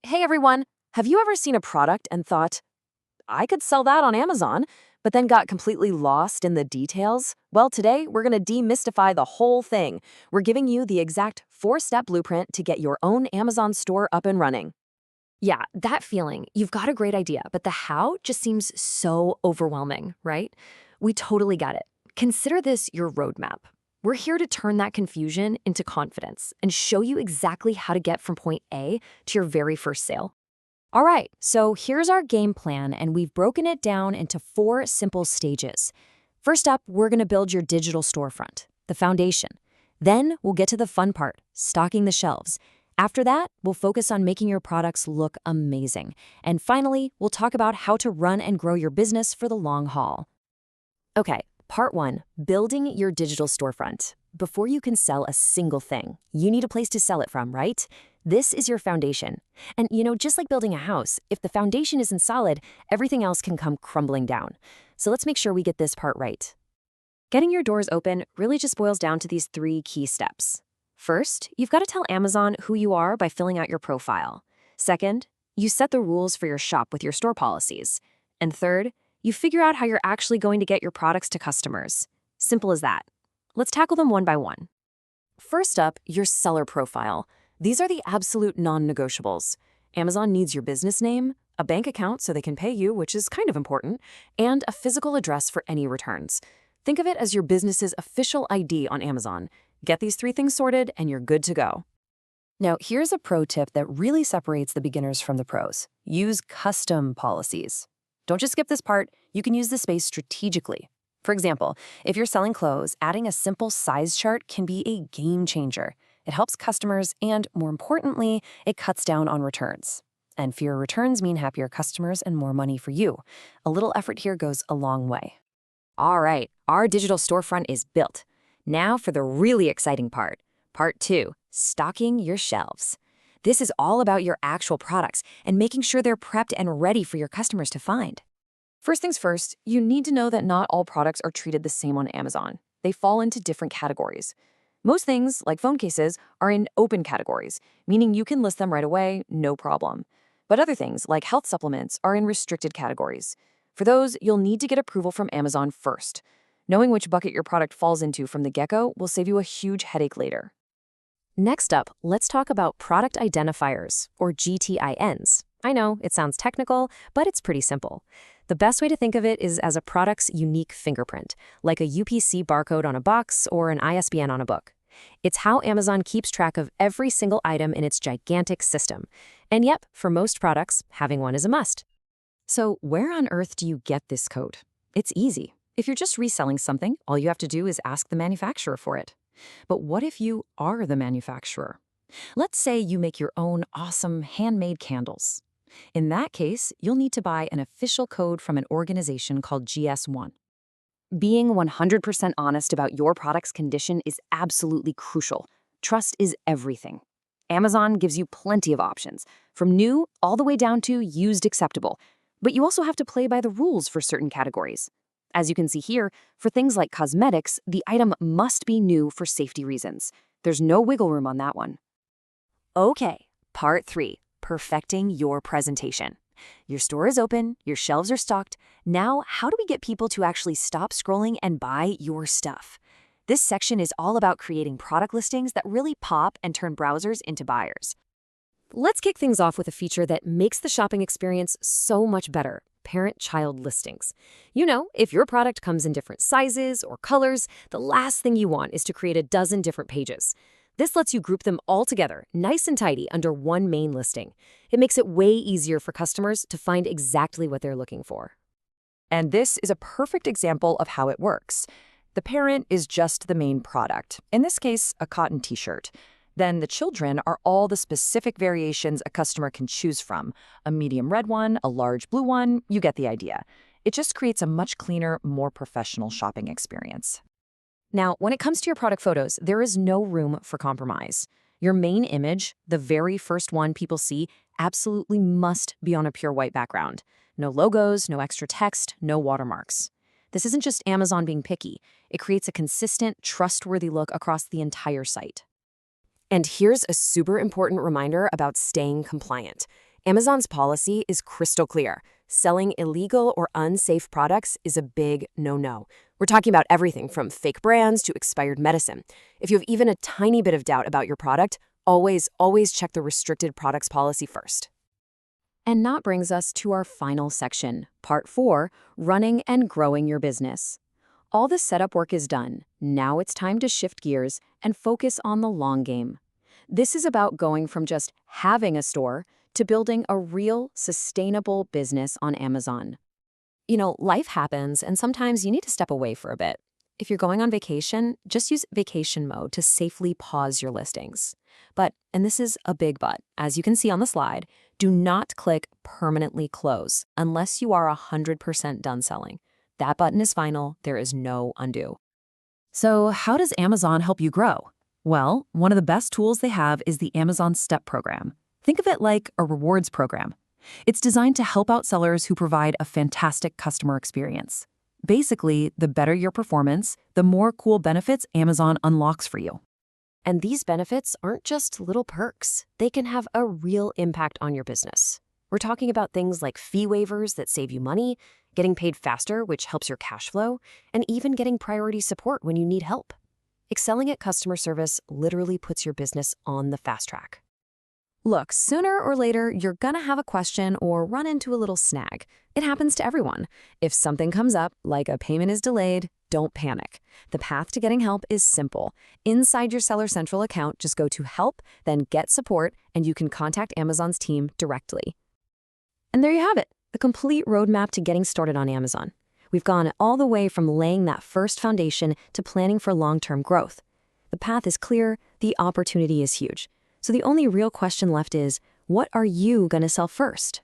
Hey everyone, have you ever seen a product and thought, I could sell that on Amazon, but then got completely lost in the details? Well, today we're going to demystify the whole thing. We're giving you the exact 4-step blueprint to get your own Amazon store up and running. Yeah, that feeling. You've got a great idea, but the how just seems so overwhelming, right? We totally get it. Consider this your roadmap. We're here to turn that confusion into confidence and show you exactly how to get from point A to your very first sale. All right, so here's our game plan, and we've broken it down into 4 simple stages. First up, we're going to build your digital storefront, the foundation. Then we'll get to the fun part, stocking the shelves. After that, we'll focus on making your products look amazing. And finally, we'll talk about how to run and grow your business for the long haul. Okay, part 1, building your digital storefront. Before you can sell a single thing, you need a place to sell it from, right? This is your foundation. And just like building a house, if the foundation isn't solid, everything else can come crumbling down. So let's make sure we get this part right. Getting your doors open really just boils down to these 3 key steps. First, you've got to tell Amazon who you are by filling out your profile. Second, you set the rules for your shop with your store policies. And third, you figure out how you're actually going to get your products to customers. Simple as that. Let's tackle them one by one. First up, your seller profile. These are the absolute non-negotiables. Amazon needs your business name, a bank account so they can pay you, which is kind of important, and a physical address for any returns. Think of it as your business's official ID on Amazon. Get these 3 things sorted and you're good to go. Now, here's a pro tip that really separates the beginners from the pros. Use custom policies. Don't just skip this part, you can use the space strategically. For example, if you're selling clothes, adding a simple size chart can be a game changer. It helps customers and, more importantly, it cuts down on returns. And fewer returns mean happier customers and more money for you. A little effort here goes a long way. All right, our digital storefront is built. Now for the really exciting part. Part 2, stocking your shelves. This is all about your actual products and making sure they're prepped and ready for your customers to find. First things first, you need to know that not all products are treated the same on Amazon. They fall into different categories. Most things, like phone cases, are in open categories, meaning you can list them right away, no problem. But other things, like health supplements, are in restricted categories. For those, you'll need to get approval from Amazon first. Knowing which bucket your product falls into from the get-go will save you a huge headache later. Next up, let's talk about product identifiers, or GTINs. I know, it sounds technical, but it's pretty simple. The best way to think of it is as a product's unique fingerprint, like a UPC barcode on a box or an ISBN on a book. It's how Amazon keeps track of every single item in its gigantic system. And yep, for most products, having one is a must. So where on earth do you get this code? It's easy. If you're just reselling something, all you have to do is ask the manufacturer for it. But what if you are the manufacturer? Let's say you make your own awesome handmade candles. In that case, you'll need to buy an official code from an organization called GS1. Being 100% honest about your product's condition is absolutely crucial. Trust is everything. Amazon gives you plenty of options, from new all the way down to used acceptable. But you also have to play by the rules for certain categories. As you can see here, for things like cosmetics, the item must be new for safety reasons. There's no wiggle room on that one. Okay, part 3. Perfecting your presentation. Your store is open, your shelves are stocked. Now, how do we get people to actually stop scrolling and buy your stuff? This section is all about creating product listings that really pop and turn browsers into buyers. Let's kick things off with a feature that makes the shopping experience so much better: parent-child listings. If your product comes in different sizes or colors, the last thing you want is to create a dozen different pages. This lets you group them all together, nice and tidy, under one main listing. It makes it way easier for customers to find exactly what they're looking for. And this is a perfect example of how it works. The parent is just the main product, in this case, a cotton t-shirt. Then the children are all the specific variations a customer can choose from. A medium red one, a large blue one, you get the idea. It just creates a much cleaner, more professional shopping experience. Now, when it comes to your product photos, there is no room for compromise. Your main image, the very first one people see, absolutely must be on a pure white background. No logos, no extra text, no watermarks. This isn't just Amazon being picky. It creates a consistent, trustworthy look across the entire site. And here's a super important reminder about staying compliant. Amazon's policy is crystal clear. Selling illegal or unsafe products is a big no-no. We're talking about everything from fake brands to expired medicine. If you have even a tiny bit of doubt about your product, always check the restricted products policy first. And that brings us to our final section, Part 4, running and growing your business. All the setup work is done. Now it's time to shift gears and focus on the long game. This is about going from just having a store to building a real, sustainable business on Amazon. You know, life happens, and sometimes you need to step away for a bit. If you're going on vacation, just use vacation mode to safely pause your listings. But, and this is a big but, as you can see on the slide, do not click permanently close unless you are 100% done selling. That button is final. There is no undo. So how does Amazon help you grow? Well, one of the best tools they have is the Amazon Step program. Think of it like a rewards program. It's designed to help out sellers who provide a fantastic customer experience. Basically, the better your performance, the more cool benefits Amazon unlocks for you. And these benefits aren't just little perks. They can have a real impact on your business. We're talking about things like fee waivers that save you money, getting paid faster, which helps your cash flow, and even getting priority support when you need help. Excelling at customer service literally puts your business on the fast track. Look, sooner or later, you're gonna have a question or run into a little snag. It happens to everyone. If something comes up, like a payment is delayed, don't panic. The path to getting help is simple. Inside your Seller Central account, just go to Help, then Get Support, and you can contact Amazon's team directly. And there you have it, the complete roadmap to getting started on Amazon. We've gone all the way from laying that first foundation to planning for long-term growth. The path is clear, the opportunity is huge. So the only real question left is, what are you going to sell first?